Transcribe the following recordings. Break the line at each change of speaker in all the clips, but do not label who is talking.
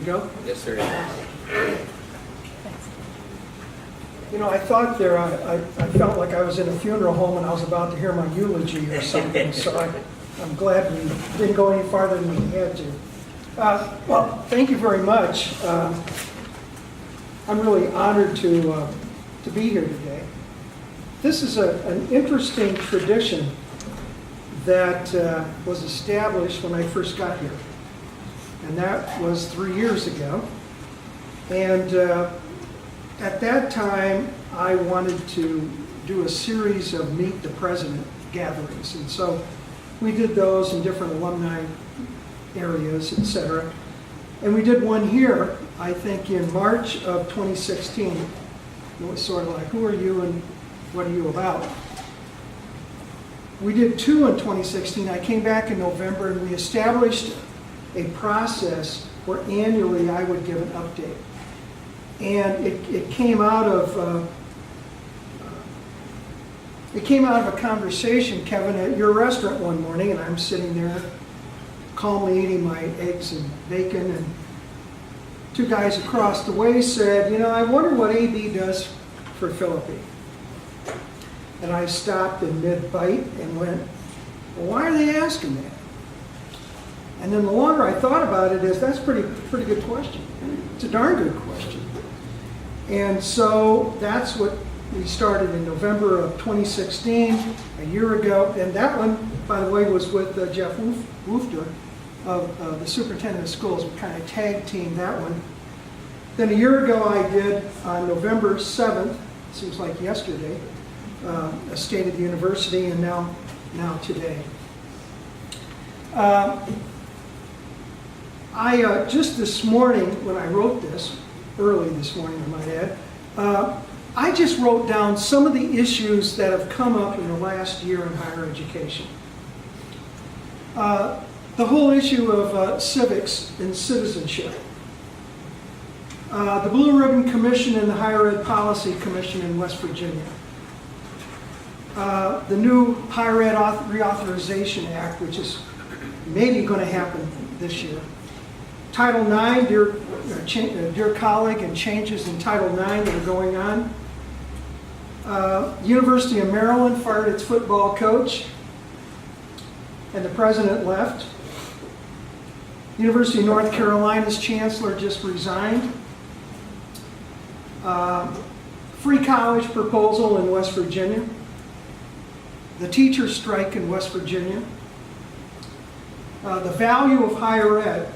go?
Yes, sir.
You know, I thought there, I felt like I was in a funeral home and I was about to hear my eulogy or something, so I'm glad we didn't go any farther than we had to. Well, thank you very much. I'm really honored to be here today. This is an interesting tradition that was established when I first got here, and that was 3 years ago. And at that time, I wanted to do a series of Meet the President gatherings, and so we did those in different alumni areas, etc. And we did one here, I think, in March of 2016. It was sort of like, who are you and what are you about? We did two in 2016. I came back in November and we established a process where annually I would give an update. And it came out of a conversation, Kevin, at your restaurant one morning, and I'm sitting there calmly eating my eggs and bacon, and two guys across the way said, you know, I wonder what AB does for Philippi. And I stopped in mid-bite and went, well, why are they asking that? And then the longer I thought about it is, that's a pretty good question. It's a darn good question. And so that's what we started in November of 2016, a year ago. And that one, by the way, was with Jeff Woofter of the superintendent of schools. We kind of tag teamed that one. Then a year ago I did, on November 7th, seems like yesterday, a State of the University, and now today. I just this morning, when I wrote this, early this morning I might add, I just wrote down some of the issues that have come up in the last year in higher education. The whole issue of civics and citizenship. The Blue Ribbon Commission and the Higher Ed Policy Commission in West Virginia. The new Higher Ed Reauthorization Act, which is maybe going to happen this year. Title IX, dear colleague, and changes in Title IX that are going on. University of Maryland fired its football coach, and the president left. University of North Carolina's chancellor just resigned. Free college proposal in West Virginia. The teacher strike in West Virginia. The value of higher ed.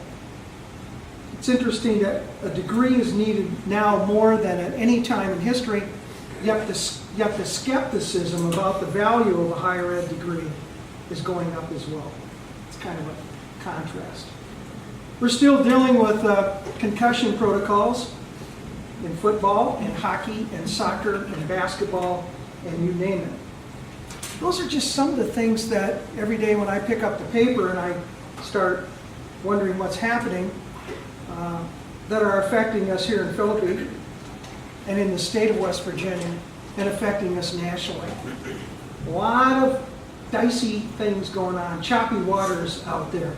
It's interesting that a degree is needed now more than at any time in history, yet the skepticism about the value of a higher ed degree is going up as well. It's kind of a contrast. We're still dealing with concussion protocols in football, and hockey, and soccer, and basketball, and you name it. Those are just some of the things that every day when I pick up the paper and I start wondering what's happening, that are affecting us here in Philippi and in the state of West Virginia and affecting us nationally. A lot of dicey things going on, choppy waters out there.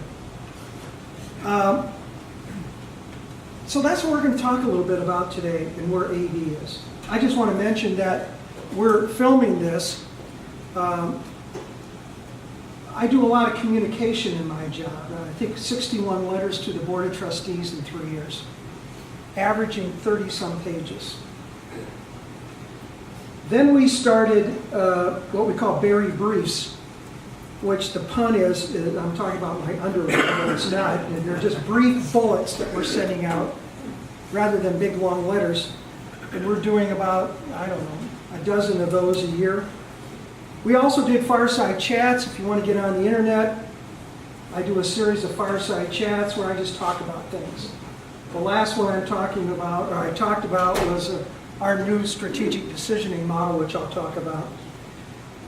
So that's what we're going to talk a little bit about today and where AD is. I just want to mention that we're filming this. I do a lot of communication in my job. I think 61 letters to the Board of Trustees in 3 years, averaging 30-some pages. Then we started what we call Berry Briefs, which the pun is, I'm talking about my underwear, but it's not. They're just brief bullets that we're sending out rather than big, long letters. And we're doing about, I don't know, a dozen of those a year. We also did fireside chats. If you want to get on the internet, I do a series of fireside chats where I just talk about things. The last one I talked about was our new strategic decisioning model, which I'll talk about.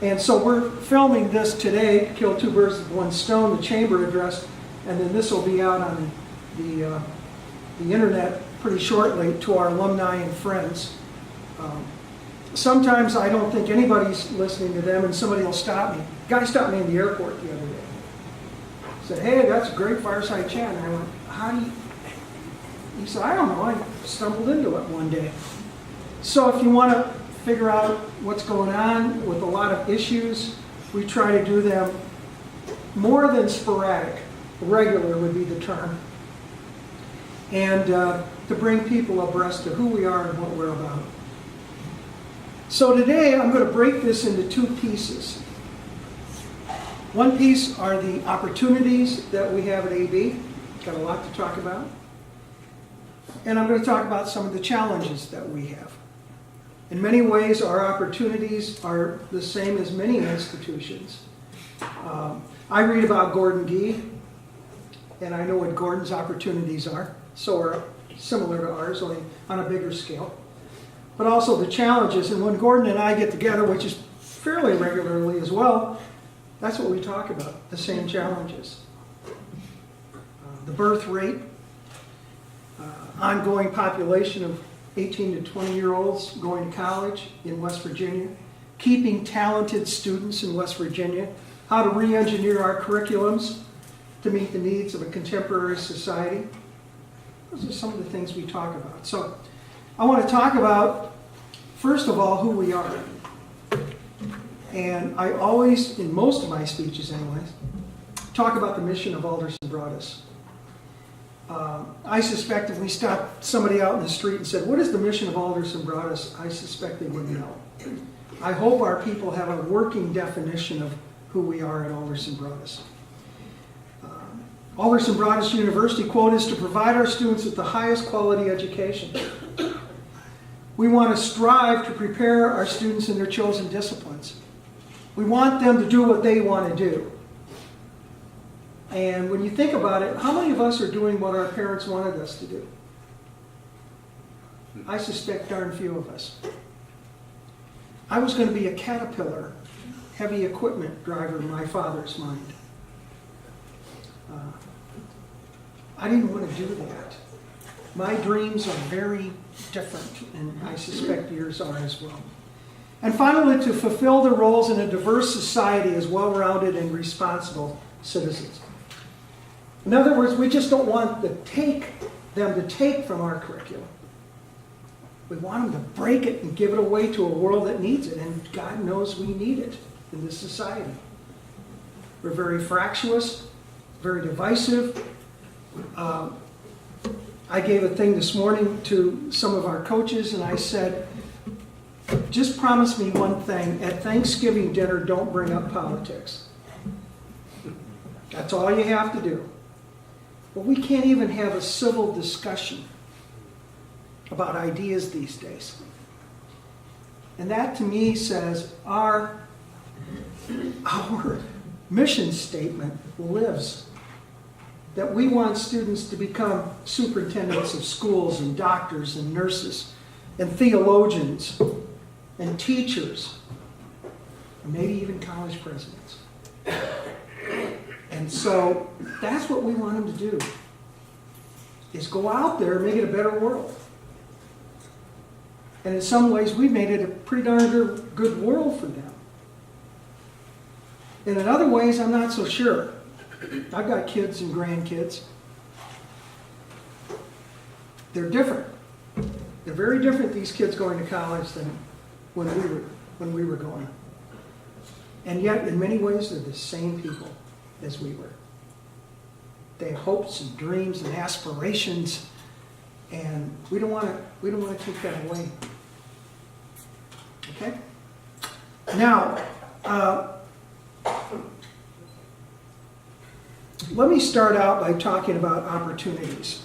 And so we're filming this today, kill two birds with one stone, the chamber address, and then this will be out on the internet pretty shortly to our alumni and friends. Sometimes I don't think anybody's listening to them, and somebody will stop me. A guy stopped me in the airport the other day. Said, hey, that's a great fireside chat. And I went, He said, I don't know, I stumbled into it one day. So if you want to figure out what's going on with a lot of issues, we try to do them more than sporadic. Regular would be the term. And to bring people abreast of who we are and what we're about. So today I'm going to break this into two pieces. One piece are the opportunities that we have at AB. Got a lot to talk about. And I'm going to talk about some of the challenges that we have. In many ways, our opportunities are the same as many institutions. I read about Gordon Gee, and I know what Gordon's opportunities are. So are similar to ours, only on a bigger scale. But also the challenges. And when Gordon and I get together, which is fairly regularly as well, that's what we talk about, the same challenges. The birth rate, ongoing population of 18 to 20-year-olds going to college in West Virginia, keeping talented students in West Virginia, how to re-engineer our curriculums to meet the needs of a contemporary society. Those are some of the things we talk about. So I want to talk about, first of all, who we are. And I always, in most of my speeches anyways, talk about the mission of Alderson Broaddus. I suspect if we stopped somebody out in the street and said, what is the mission of Alderson Broaddus? I suspect they wouldn't know. I hope our people have a working definition of who we are at Alderson Broaddus. Alderson Broaddus University quote is to provide our students with the highest quality education. We want to strive to prepare our students in their chosen disciplines. We want them to do what they want to do. And when you think about it, how many of us are doing what our parents wanted us to do? I suspect darn few of us. I was going to be a Caterpillar, heavy equipment driver in my father's mind. I didn't want to do that. My dreams are very different, and I suspect yours are as well. And finally, to fulfill their roles in a diverse society as well-rounded and responsible citizens. In other words, we just don't want them to take from our curriculum. We want them to break it and give it away to a world that needs it, and God knows we need it in this society. We're very fractious, very divisive. I gave a thing this morning to some of our coaches, and I said, just promise me one thing. At Thanksgiving dinner, don't bring up politics. That's all you have to do. But we can't even have a civil discussion about ideas these days. And that to me says our mission statement lives. That we want students to become superintendents of schools and doctors and nurses and theologians and teachers and maybe even college presidents. And so that's what we want them to do, is go out there and make it a better world. And in some ways, we've made it a pretty darn good world for them. And in other ways, I'm not so sure. I've got kids and grandkids. They're different. They're very different, these kids going to college, than when we were going. And yet, in many ways, they're the same people as we were. They have hopes and dreams and aspirations, and we don't want to take that away. Okay? Now, let me start out by talking about opportunities.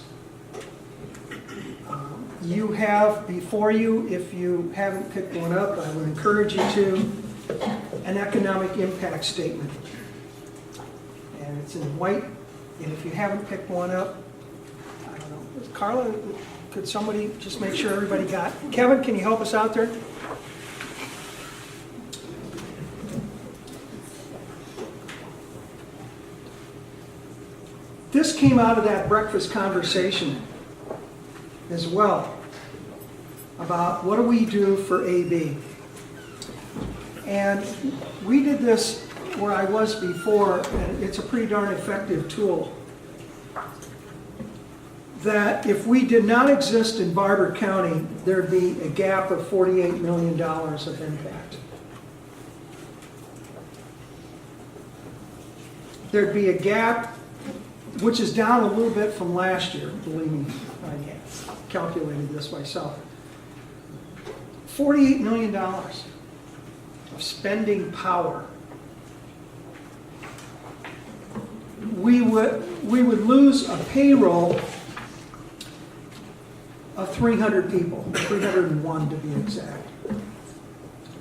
You have before you, if you haven't picked one up, I would encourage you to, an economic impact statement. And it's in white, and if you haven't picked one up, I don't know. Carla, could somebody just make sure everybody got it? Kevin, can you help us out there? This came out of that breakfast conversation as well about what do we do for AB. And we did this where I was before, and it's a pretty darn effective tool. that if we did not exist in Barbour County, there'd be a gap of $48 million of impact. There'd be a gap, which is down a little bit from last year, believe me, I calculated this myself. $48 million of spending power. We would lose a payroll of 300 people, 301 to be exact,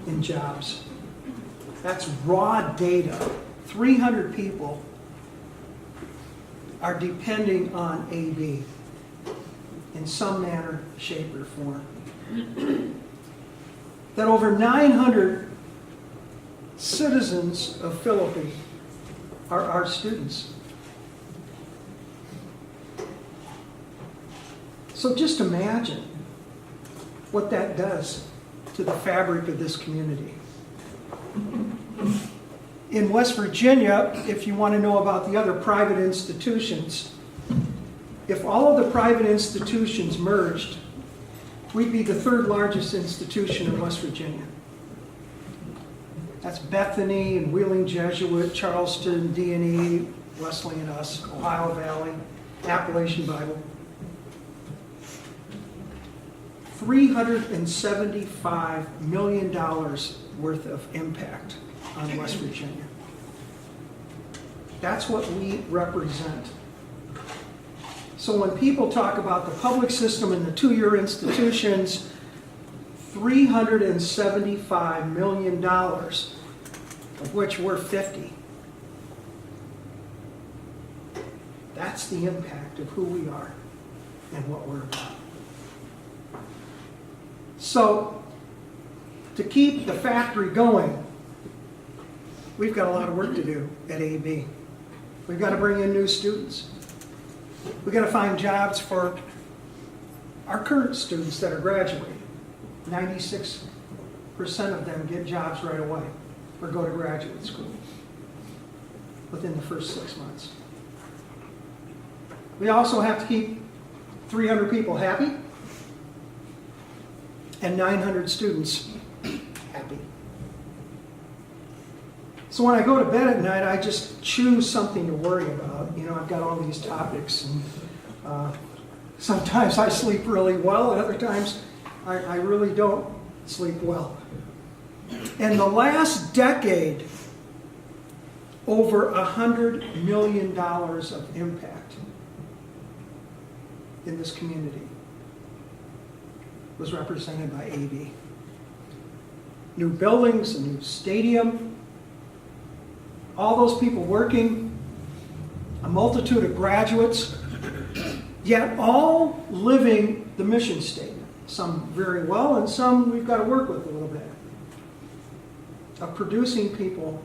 in jobs. That's raw data. 300 people are depending on AB in some manner, shape, or form. That over 900 citizens of Philippi are our students. So just imagine what that does to the fabric of this community. In West Virginia, if you want to know about the other private institutions, if all of the private institutions merged, we'd be the third largest institution in West Virginia. That's Bethany and Wheeling Jesuit, Charleston, D&E, Wesley and us, Ohio Valley, Appalachian Bible. $375 million worth of impact on West Virginia. That's what we represent. So when people talk about the public system and the two-year institutions, $375 million, of which we're 50. That's the impact of who we are and what we're about. So, to keep the factory going, we've got a lot of work to do at AB. We've got to bring in new students. We've got to find jobs for our current students that are graduating. 96% of them get jobs right away or go to graduate school within the first 6 months. We also have to keep 300 people happy and 900 students happy. So when I go to bed at night, I just choose something to worry about. You know, I've got all these topics, and sometimes I sleep really well, and other times I really don't sleep well. In the last decade, over $100 million of impact in this community was represented by AB. New buildings, a new stadium, all those people working, a multitude of graduates, yet all living the mission statement. Some very well, and some we've got to work with a little bit. Of producing people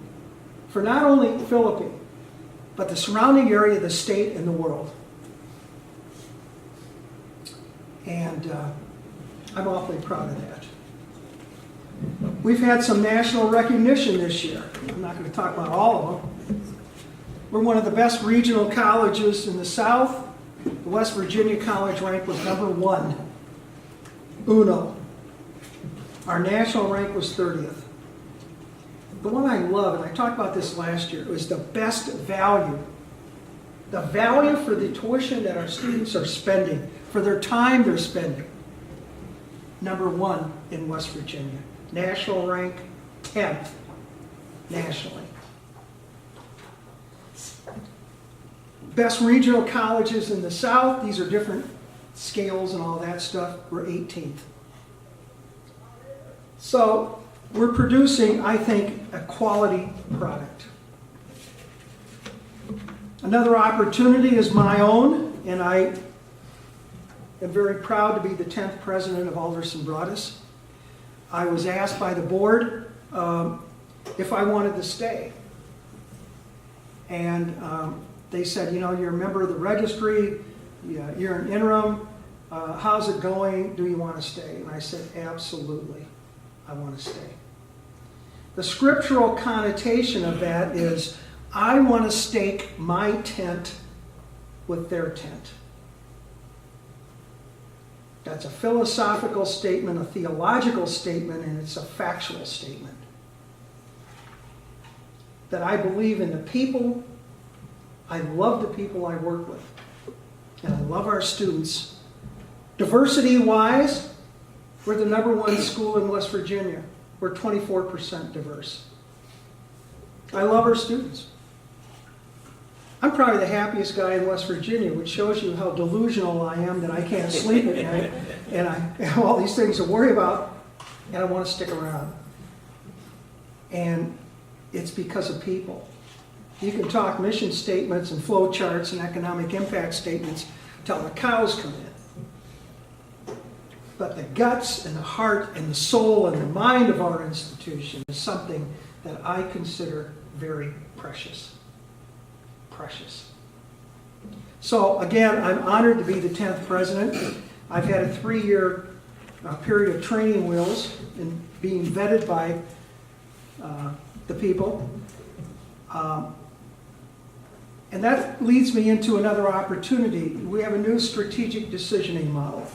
for not only Philippi, but the surrounding area, the state, and the world. And I'm awfully proud of that. We've had some national recognition this year. I'm not going to talk about all of them. We're one of the best regional colleges in the South. The West Virginia College rank was #1. Uno. Our national rank was 30th. The one I love, and I talked about this last year, was the best value. The value for the tuition that our students are spending, for their time they're spending. #1 in West Virginia. National rank, 10th nationally. Best regional colleges in the South, these are different scales and all that stuff, we're 18th. So we're producing, I think, a quality product. Another opportunity is my own, and I am very proud to be the 10th president of Alderson Broadus. I was asked by the board if I wanted to stay. And they said, you know, you're a member of the registry, you're an interim, how's it going, do you want to stay? And I said, absolutely, I want to stay. The scriptural connotation of that is, I want to stake my tent with their tent. That's a philosophical statement, a theological statement, and it's a factual statement. That I believe in the people, I love the people I work with, and I love our students. Diversity-wise, we're the #1 school in West Virginia. We're 24% diverse. I love our students. I'm probably the happiest guy in West Virginia, which shows you how delusional I am that I can't sleep at night, and I have all these things to worry about, and I want to stick around. And it's because of people. You can talk mission statements and flow charts and economic impact statements till the cows come in. But the guts and the heart and the soul and the mind of our institution is something that I consider very precious. Precious. So again, I'm honored to be the 10th president. I've had a 3-year period of training wheels and being vetted by the people. And that leads me into another opportunity. We have a new strategic decisioning model.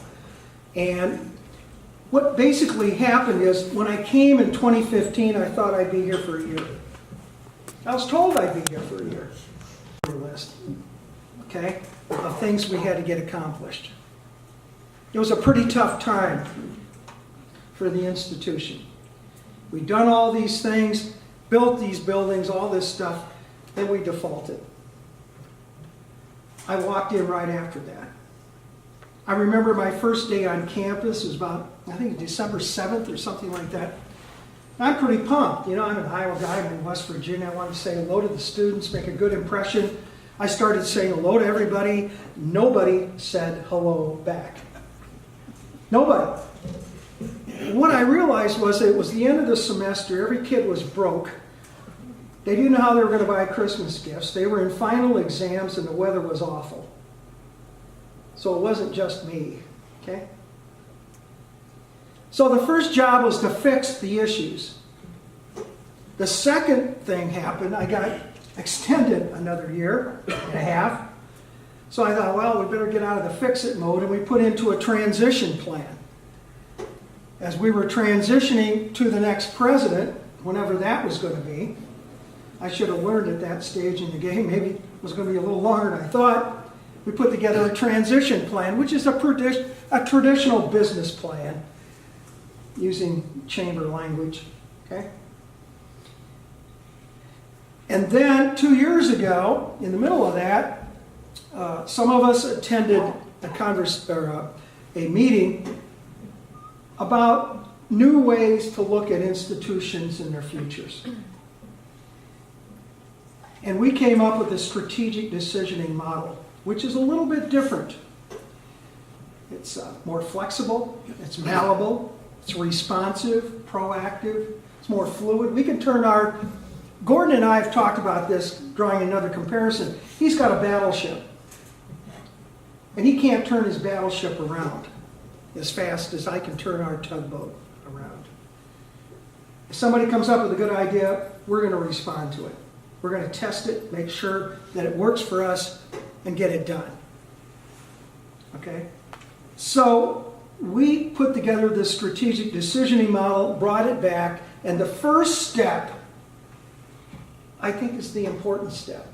And what basically happened is when I came in 2015, I thought I'd be here for a year. I was told I'd be here for a year. List, okay, of things we had to get accomplished. It was a pretty tough time for the institution. We'd done all these things, built these buildings, all this stuff, then we defaulted. I walked in right after that. I remember my first day on campus was about, I think December 7th or something like that. I'm pretty pumped. You know, I'm an Iowa guy, I'm in West Virginia. I want to say hello to the students, make a good impression. I started saying hello to everybody. Nobody said hello back. Nobody. What I realized was it was the end of the semester. Every kid was broke. They didn't know how they were going to buy Christmas gifts. They were in final exams and the weather was awful. So it wasn't just me, okay? So the first job was to fix the issues. The second thing happened, I got extended another year and a half. So I thought, well, we better get out of the fix-it mode, and we put into a transition plan. As we were transitioning to the next president, whenever that was going to be, I should have learned at that stage in the game, maybe it was going to be a little longer than I thought. We put together a transition plan, which is a traditional business plan, using chamber language, okay? And then 2 years ago, in the middle of that, some of us attended a meeting about new ways to look at institutions and their futures. And we came up with a strategic decisioning model, which is a little bit different. It's more flexible, it's malleable, it's responsive, proactive, it's more fluid. We can turn Gordon and I have talked about this, drawing another comparison. He's got a battleship. And he can't turn his battleship around as fast as I can turn our tugboat around. If somebody comes up with a good idea, we're going to respond to it. We're going to test it, make sure that it works for us, and get it done. Okay? So we put together this strategic decisioning model, brought it back, and the first step, I think, is the important step.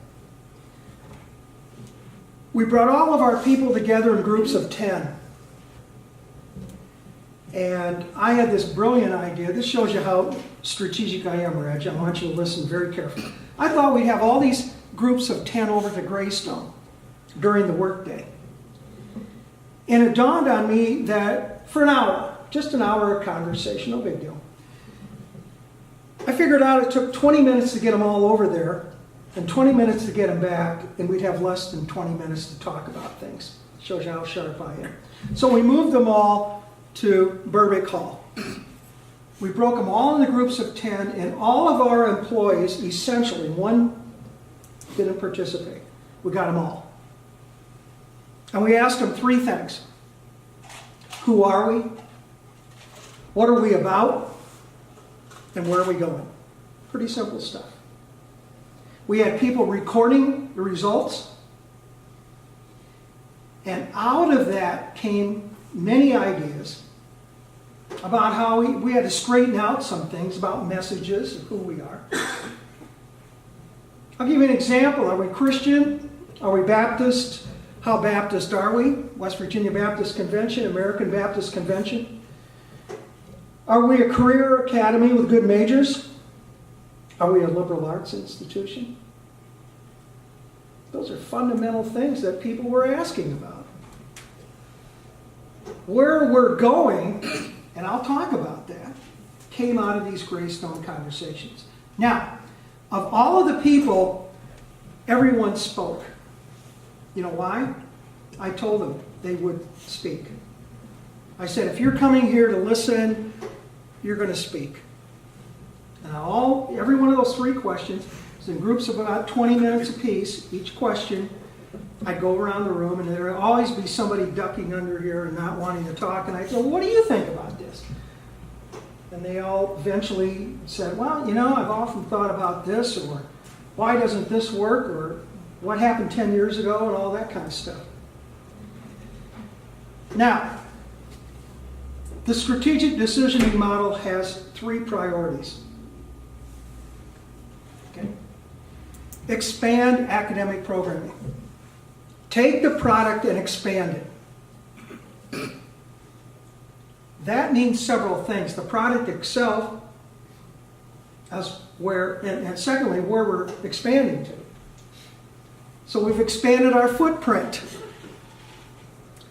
We brought all of our people together in groups of 10. And I had this brilliant idea. This shows you how strategic I am, Reg. I want you to listen very carefully. I thought we'd have all these groups of 10 over to Greystone during the workday. And it dawned on me that for an hour, just an hour of conversation, no big deal. I figured out it took 20 minutes to get them all over there and 20 minutes to get them back, and we'd have less than 20 minutes to talk about things. Shows you how sharp I am. So we moved them all to Burbick Hall. We broke them all into groups of 10, and all of our employees, essentially, one didn't participate. We got them all. And we asked them 3 things. Who are we? What are we about? And where are we going? Pretty simple stuff. We had people recording the results. And out of that came many ideas about how we had to straighten out some things about messages of who we are. I'll give you an example. Are we Christian? Are we Baptist? How Baptist are we? West Virginia Baptist Convention, American Baptist Convention. Are we a career academy with good majors? Are we a liberal arts institution? Those are fundamental things that people were asking about. Where we're going, and I'll talk about that, came out of these Greystone conversations. Now, of all of the people, everyone spoke. You know why? I told them they would speak. I said, if you're coming here to listen, you're going to speak. And every one of those 3 questions is in groups of about 20 minutes apiece. Each question, I'd go around the room, and there would always be somebody ducking under here and not wanting to talk. And I'd say, well, what do you think about this? And they all eventually said, well, I've often thought about this, or why doesn't this work, or what happened 10 years ago, and all that kind of stuff. Now, the strategic decisioning model has 3 priorities. Okay? Expand academic programming. Take the product and expand it. That means several things. The product itself, and secondly, where we're expanding to. So we've expanded our footprint.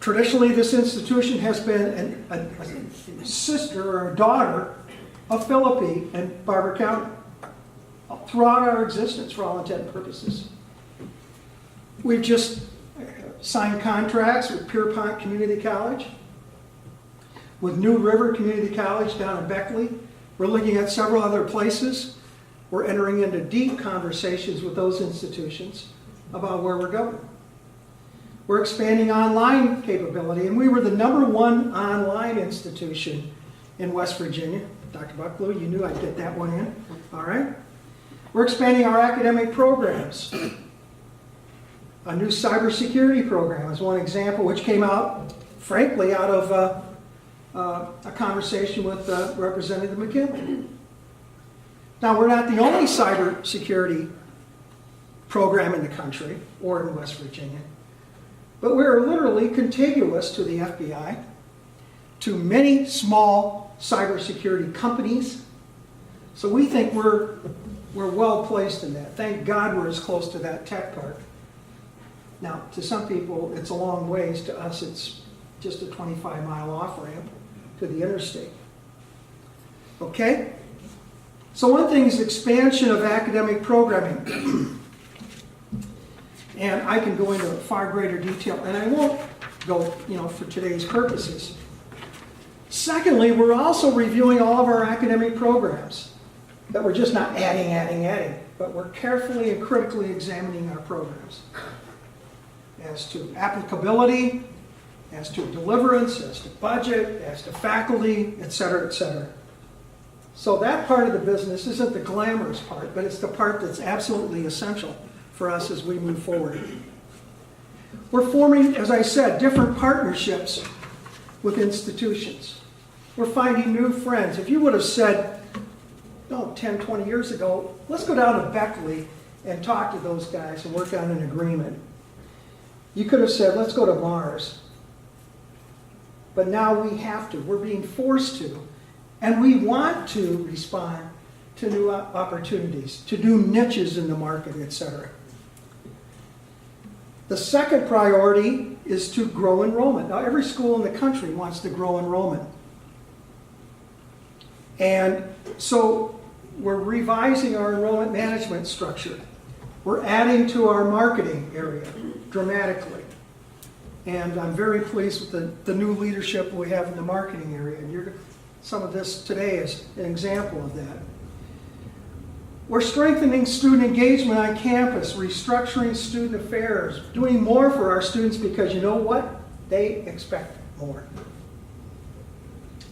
Traditionally, this institution has been a sister or a daughter of Philippi and Barbour County throughout our existence, for all intent and purposes. We've just signed contracts with Pierpont Community College, with New River Community College down in Beckley. We're looking at several other places. We're entering into deep conversations with those institutions about where we're going. We're expanding online capability, and we were the #1 online institution in West Virginia. Dr. Bucklew, you knew I'd get that one in. All right. We're expanding our academic programs. A new cybersecurity program is one example, which came out, frankly, out of a conversation with Representative McKinley. Now, we're not the only cybersecurity program in the country or in West Virginia, but we're literally contiguous to the FBI, to many small cybersecurity companies. So we think we're well placed in that. Thank God we're as close to that tech park. Now, to some people, it's a long ways. To us, it's just a 25-mile off-ramp to the interstate. Okay? So one thing is expansion of academic programming. And I can go into far greater detail, and I won't go, for today's purposes. Secondly, we're also reviewing all of our academic programs. That we're just not adding, but we're carefully and critically examining our programs as to applicability, as to deliverance, as to budget, as to faculty, et cetera, et cetera. So that part of the business isn't the glamorous part, but it's the part that's absolutely essential for us as we move forward. We're forming, as I said, different partnerships with institutions. We're finding new friends. If you would have said, 10, 20 years ago, let's go down to Beckley and talk to those guys and work on an agreement. You could have said, let's go to Mars. But now we have to. We're being forced to. And we want to respond to new opportunities, to new niches in the market, etc. The second priority is to grow enrollment. Now, every school in the country wants to grow enrollment. And so we're revising our enrollment management structure. We're adding to our marketing area dramatically. And I'm very pleased with the new leadership we have in the marketing area. And some of this today is an example of that. We're strengthening student engagement on campus, restructuring student affairs, doing more for our students because you know what? They expect more.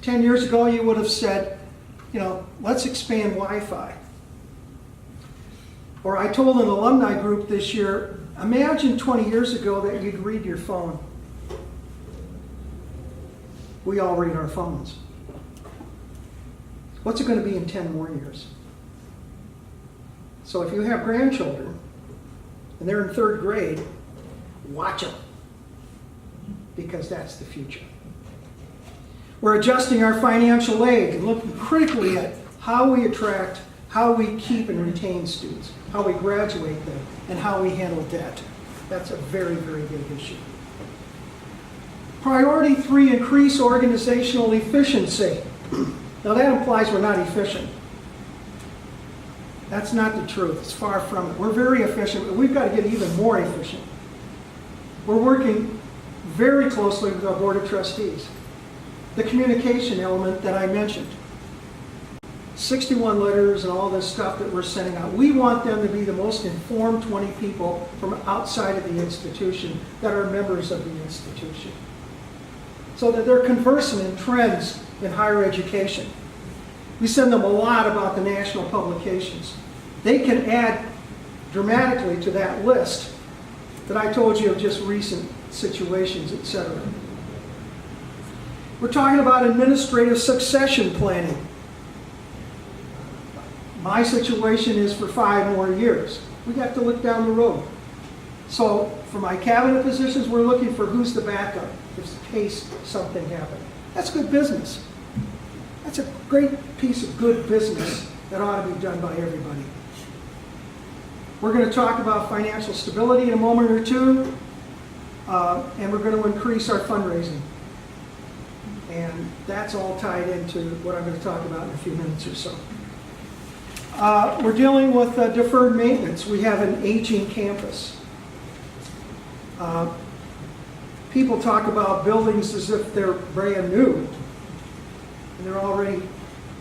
10 years ago, you would have said, let's expand Wi-Fi. Or I told an alumni group this year, imagine 20 years ago that you'd read your phone. we all read our phones. What's it going to be in 10 more years? So if you have grandchildren and they're in 3rd grade, watch them, because that's the future. We're adjusting our financial aid and looking critically at how we attract, how we keep and retain students, how we graduate them, and how we handle debt. That's a very, very big issue. Priority 3, increase organizational efficiency. Now that implies we're not efficient. That's not the truth. It's far from it. We're very efficient, but we've got to get even more efficient. We're working very closely with our Board of Trustees. The communication element that I mentioned. 61 letters and all this stuff that we're sending out. We want them to be the most informed 20 people from outside of the institution that are members of the institution, so that they're conversant in trends in higher education. We send them a lot about the national publications. They can add dramatically to that list that I told you of just recent situations, etc. We're talking about administrative succession planning. My situation is for 5 more years. We have to look down the road. So for my cabinet positions, we're looking for who's the backup just in case something happened. That's good business. That's a great piece of good business that ought to be done by everybody. We're going to talk about financial stability in a moment or two, and we're going to increase our fundraising. And that's all tied into what I'm going to talk about in a few minutes or so. We're dealing with deferred maintenance. We have an aging campus. People talk about buildings as if they're brand new. And they're already,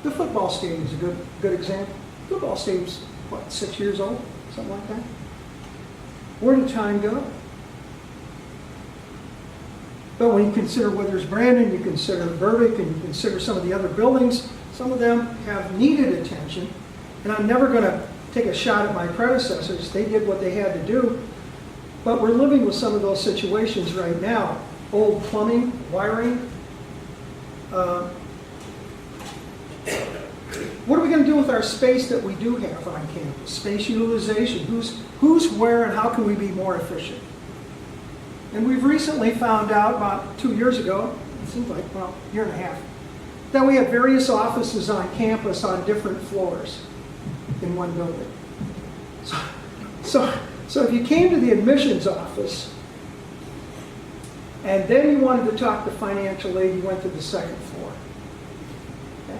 the football stadium's a good example. Football stadium's, what, 6 years old? Something like that. Where did time go? But when you consider Withers Brandon, you consider Berwick, and you consider some of the other buildings, some of them have needed attention. And I'm never going to take a shot at my predecessors. They did what they had to do. But we're living with some of those situations right now. Old plumbing, wiring. What are we going to do with our space that we do have on campus? Space utilization. Who's where, and how can we be more efficient? And we've recently found out, about 2 years ago, it seems like, well, a year and a half, that we have various offices on campus on different floors in one building. So if you came to the admissions office and then you wanted to talk to financial aid, you went to the 2nd floor. Okay?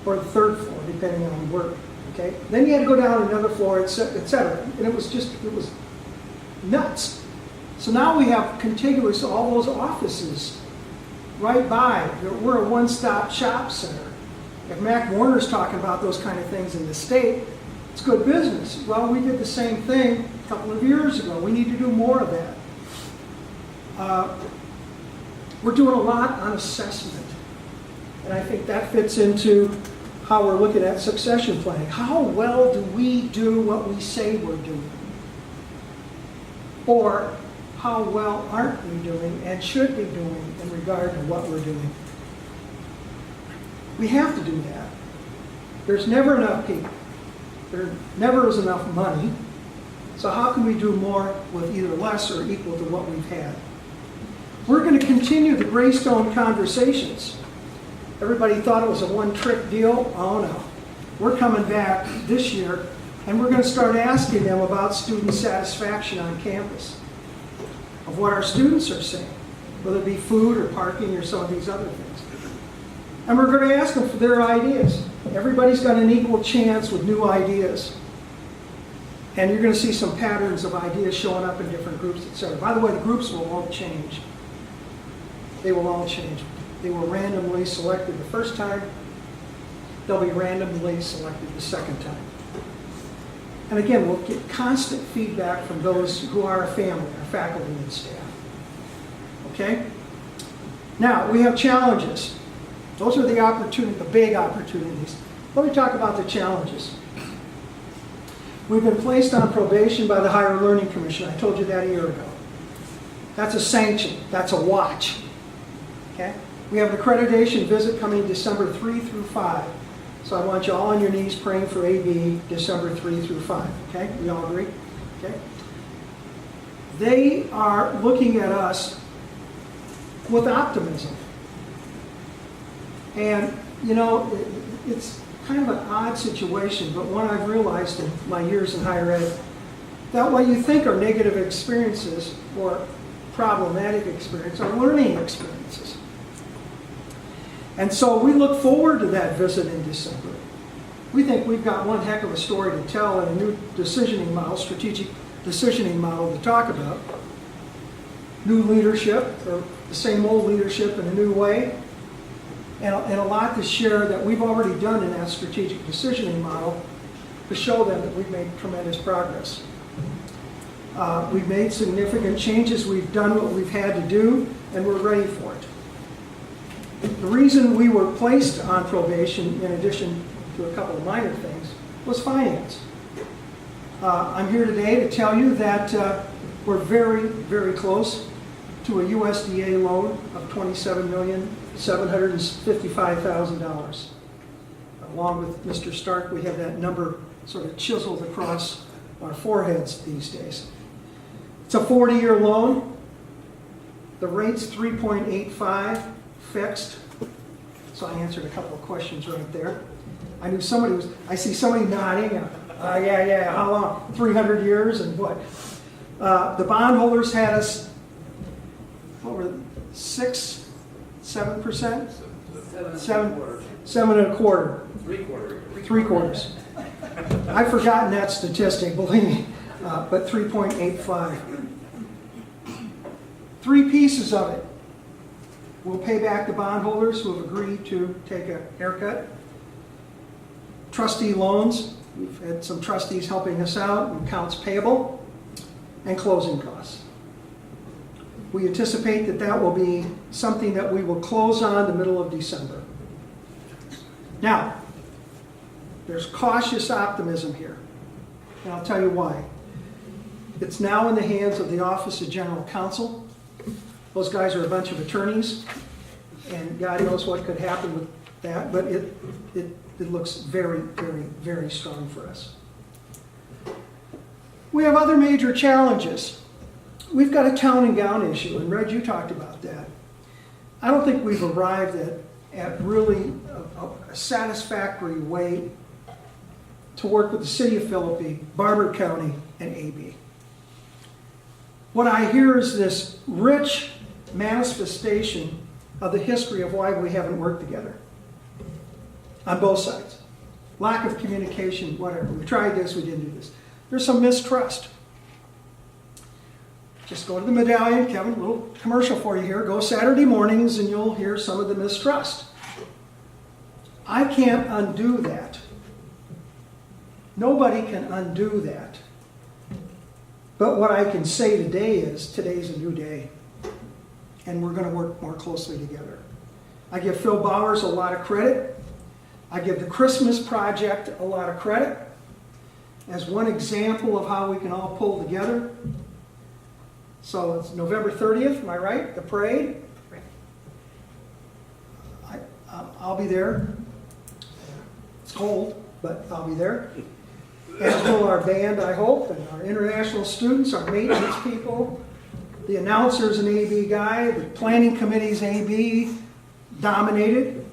Or the 3rd floor, depending on work. Okay? Then you had to go down another floor, etc. And it was nuts. So now we have contiguous, all those offices right by. We're a one-stop shop center. If Mac Warner's talking about those kind of things in the state, it's good business. Well, we did the same thing a couple of years ago. We need to do more of that. We're doing a lot on assessment. And I think that fits into how we're looking at succession planning. How well do we do what we say we're doing? Or how well aren't we doing and should be doing in regard to what we're doing? We have to do that. There's never enough people. There never is enough money. So how can we do more with either less or equal to what we've had? We're going to continue the Greystone conversations. Everybody thought it was a one-trick deal. Oh no. We're coming back this year, and we're going to start asking them about student satisfaction on campus, of what our students are saying, whether it be food or parking or some of these other things. And we're going to ask them for their ideas. Everybody's got an equal chance with new ideas. And you're going to see some patterns of ideas showing up in different groups, etc. By the way, the groups will all change. They will all change. They were randomly selected the first time. They'll be randomly selected the second time. And again, we'll get constant feedback from those who are a family, our faculty and staff. Okay? Now, we have challenges. Those are the big opportunities. Let me talk about the challenges. We've been placed on probation by the Higher Learning Commission. I told you that a year ago. That's a sanction. That's a watch. okay? We have an accreditation visit coming December 3 through 5. So I want you all on your knees praying for AB December 3 through 5, okay? We all agree? Okay? They are looking at us with optimism. And, you know, it's kind of an odd situation, but one I've realized in my years in higher ed, that what you think are negative experiences or problematic experiences are learning experiences. And so we look forward to that visit in December. We think we've got one heck of a story to tell and a new decisioning model, strategic decisioning model to talk about. New leadership, or the same old leadership in a new way, and a lot to share that we've already done in that strategic decisioning model to show them that we've made tremendous progress. We've made significant changes, we've done what we've had to do, and we're ready for it. The reason we were placed on probation, in addition to a couple of minor things, was finance. I'm here today to tell you that we're very, very close to a USDA loan of $27,755,000. Along with Mr. Stark, we have that number sort of chiseled across our foreheads these days. It's a 40-year loan. The rate's 3.85, fixed. So I answered a couple of questions right there. I knew somebody was, I see somebody nodding. Yeah, how long? 300 years and what? The bondholders had us, what were 6, 7%? 7.25. 3/4. I've forgotten that statistic, believe me, but 3.85. 3 pieces of it. We'll pay back the bondholders who have agreed to take a haircut. Trustee loans. We've had some trustees helping us out, accounts payable, and closing costs. We anticipate that that will be something that we will close on the middle of December. Now, there's cautious optimism here, and I'll tell you why. It's now in the hands of the Office of General Counsel. Those guys are a bunch of attorneys, and God knows what could happen with that, but it looks very, very, very strong for us. We have other major challenges. We've got a town and gown issue, and Red, you talked about that. I don't think we've arrived at really a satisfactory way to work with the city of Philippi, Barbour County, and AB. What I hear is this rich manifestation of the history of why we haven't worked together on both sides. Lack of communication, whatever. We tried this, we didn't do this. There's some mistrust. Just go to the Medallion, Kevin, a little commercial for you here. Go Saturday mornings and you'll hear some of the mistrust. I can't undo that. Nobody can undo that. But what I can say today is, today's a new day. And we're going to work more closely together. I give Phil Bowers a lot of credit. I give the Christmas Project a lot of credit as one example of how we can all pull together. So it's November 30th, am I right? The parade? I'll be there. It's cold, but I'll be there. As will our band, I hope, and our international students, our maintenance people, the announcer's an AB guy, the planning committee's AB dominated.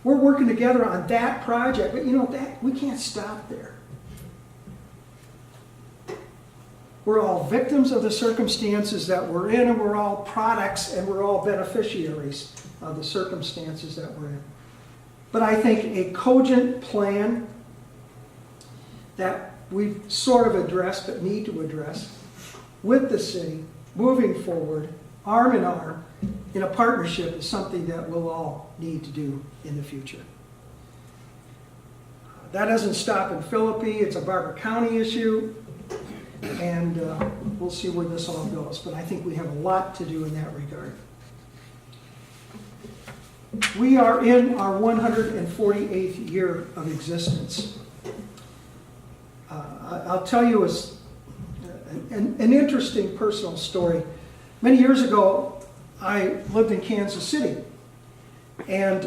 We're working together on that project, but you know, that we can't stop there. We're all victims of the circumstances that we're in, and we're all products, and we're all beneficiaries of the circumstances that we're in. But I think a cogent plan that we've sort of addressed, but need to address, with the city, moving forward, arm in arm, in a partnership is something that we'll all need to do in the future. That doesn't stop in Philippi. It's a Barbour County issue. And we'll see where this all goes. But I think we have a lot to do in that regard. We are in our 148th year of existence. I'll tell you an interesting personal story. Many years ago, I lived in Kansas City. And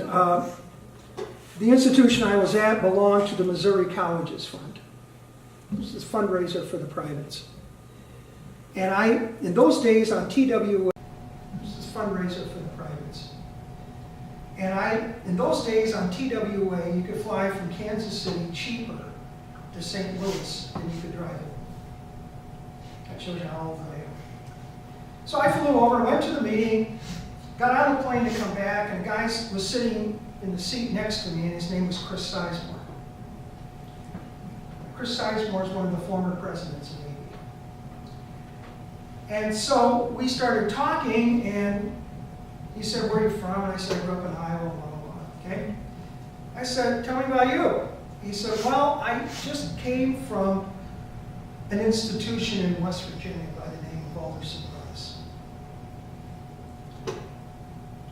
the institution I was at belonged to the Missouri Colleges Fund. It was a fundraiser for the privates. And in those days on TWA, this is a fundraiser for the privates. And in those days on TWA, you could fly from Kansas City cheaper to St. Louis than you could drive it. That shows you how old I am. So I flew over, went to the meeting, got on the plane to come back, and a guy was sitting in the seat next to me, and his name was Chris Sizemore. Chris Sizemore is one of the former presidents of AB. And so we started talking, and he said, "Where are you from?" And I said, "I grew up in Iowa, blah, blah, blah." Okay? I said, "Tell me about you." He said, "Well, I just came from an institution in West Virginia by the name of Alderson Brothers."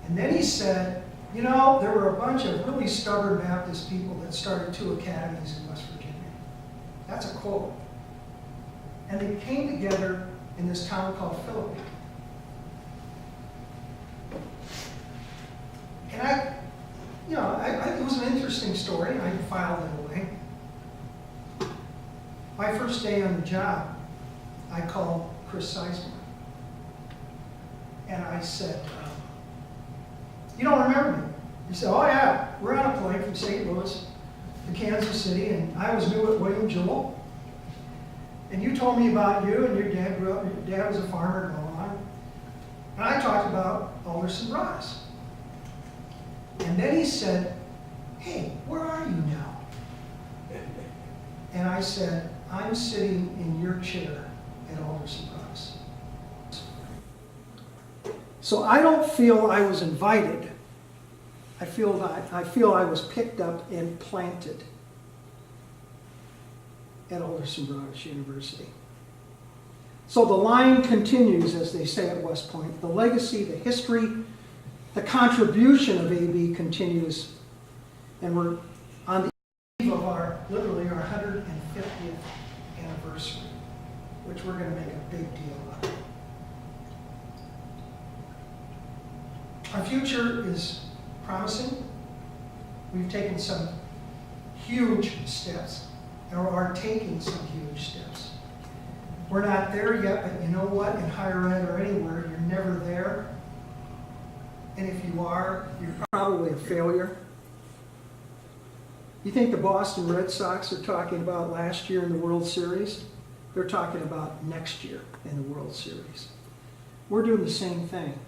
And then he said, "You know, there were a bunch of really stubborn Baptist people that started 2 academies in West Virginia." That's a quote. And they came together in this town called Philippi. And it was an interesting story, and I filed it away. My first day on the job, I called Chris Sizemore. And I said, "You don't remember me?" He said, "Oh yeah, we're on a plane from St. Louis to Kansas City, and I was new at William Jewell. And you told me about you, and your dad grew up, your dad was a farmer, and all on. And I talked about Alderson Brothers." And then he said, "Hey, where are you now?" And I said, "I'm sitting in your chair at Alderson Brothers." So I don't feel I was invited. I feel I was picked up and planted at Alderson Brothers University. So the line continues, as they say at West Point. The legacy, the history, the contribution of AB continues, and we're on the eve of literally our 150th anniversary, which we're going to make a big deal of. Our future is promising. We've taken some huge steps, or are taking some huge steps. We're not there yet, but you know what? In higher ed or anywhere, you're never there. And if you are, you're probably a failure. You think the Boston Red Sox are talking about last year in the World Series? They're talking about next year in the World Series. We're doing the same thing.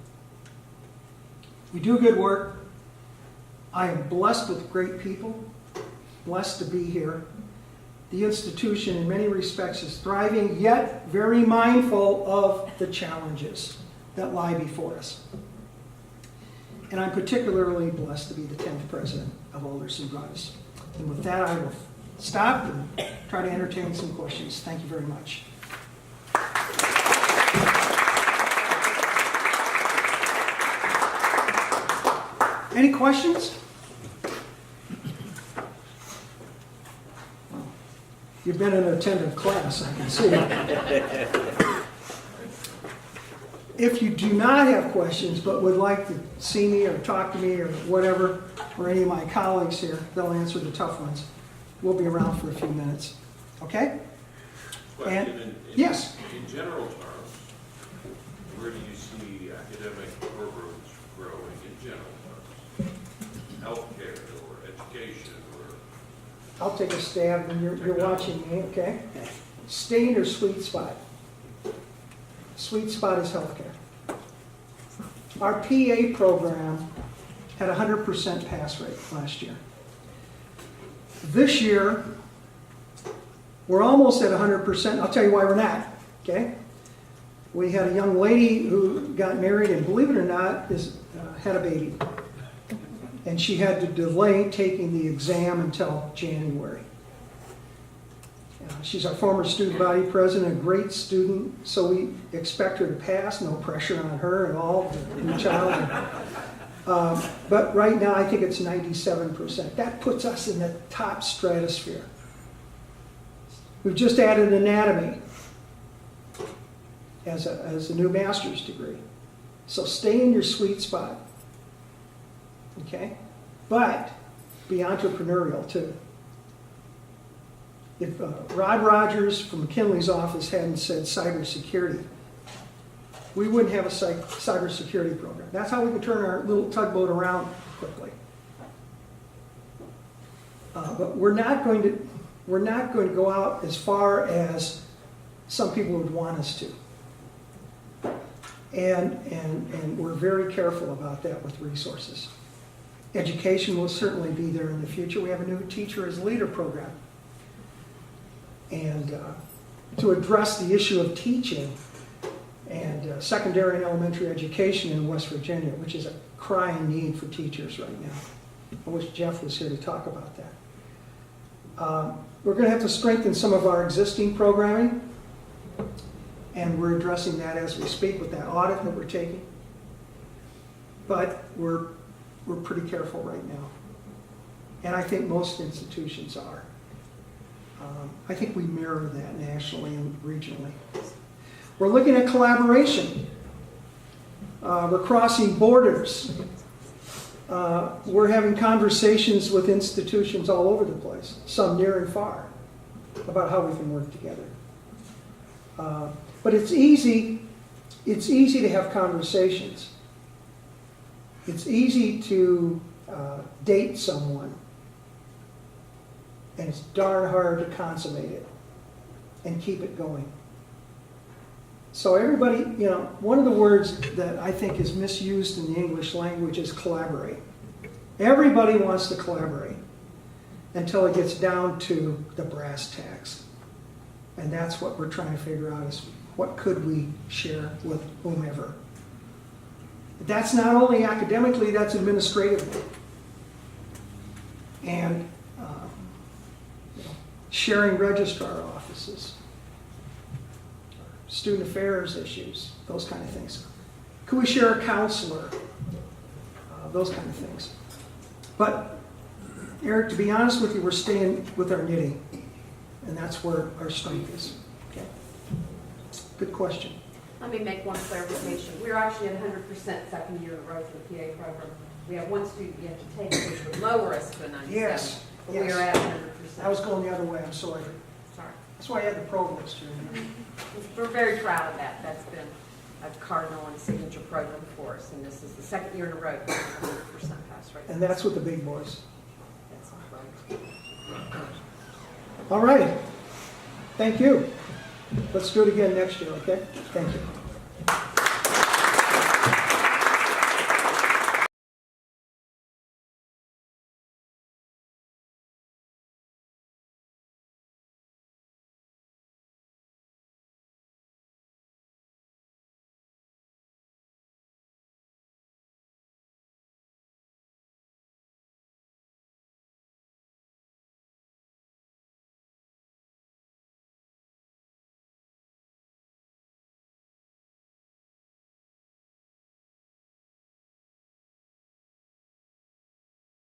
We do good work. I am blessed with great people, blessed to be here. The institution in many respects is thriving, yet very mindful of the challenges that lie before us. And I'm particularly blessed to be the 10th president of Alderson Brothers. And with that, I will stop and try to entertain some questions. Thank you very much. Any questions? You've been in an attentive class, I can see. If you do not have questions but would like to see me or talk to me or whatever, or any of my colleagues here, they'll answer the tough ones. We'll be around for a few minutes. Okay?
Question,
yes?
In general terms, where do you see academic programs growing in general terms? Healthcare or education or...
I'll take a stab when you're watching me, okay? Stay in your sweet spot. Sweet spot is healthcare. Our PA program had a 100% pass rate last year. This year, we're almost at 100%. I'll tell you why we're not, okay? We had a young lady who got married and, believe it or not, had a baby. And she had to delay taking the exam until January. She's our former student body president, a great student, so we expect her to pass, no pressure on her at all, the new child. But right now, I think it's 97%. That puts us in the top stratosphere. We've just added anatomy as a new master's degree. So stay in your sweet spot. okay? But be entrepreneurial too. If Rod Rogers from McKinley's office hadn't said cybersecurity, we wouldn't have a cybersecurity program. That's how we can turn our little tugboat around quickly. But we're not going to go out as far as some people would want us to. And we're very careful about that with resources. Education will certainly be there in the future. We have a new Teacher as Leader program. And to address the issue of teaching and secondary and elementary education in West Virginia, which is a crying need for teachers right now. I wish Jeff was here to talk about that. We're going to have to strengthen some of our existing programming, and we're addressing that as we speak with that audit that we're taking. But we're pretty careful right now. And I think most institutions are. I think we mirror that nationally and regionally. We're looking at collaboration. We're crossing borders. We're having conversations with institutions all over the place, some near and far, about how we can work together. But it's easy to have conversations. It's easy to date someone, and it's darn hard to consummate it and keep it going. So everybody, one of the words that I think is misused in the English language is collaborate. Everybody wants to collaborate until it gets down to the brass tacks. And that's what we're trying to figure out is what could we share with whomever. That's not only academically, that's administratively. And sharing registrar offices, student affairs issues, those kind of things. Could we share a counselor? Those kind of things. But, Eric, to be honest with you, we're staying with our knitting. And that's where our strength is. Okay. Good question.
Let me make one clarification. We're actually at 100% second year in a row for the PA program. We have one student yet to take, which would lower us to a 97.
Yes.
But
yes.
we are at 100%.
I was going the other way, I'm sorry.
Sorry.
That's why I had the provost here.
We're very proud of that. That's been a cardinal and signature program for us, and this is the second year in a row with 100% pass rate.
And that's with the big boys.
That's right.
All right. Thank you. Let's do it again next year, okay? Thank you.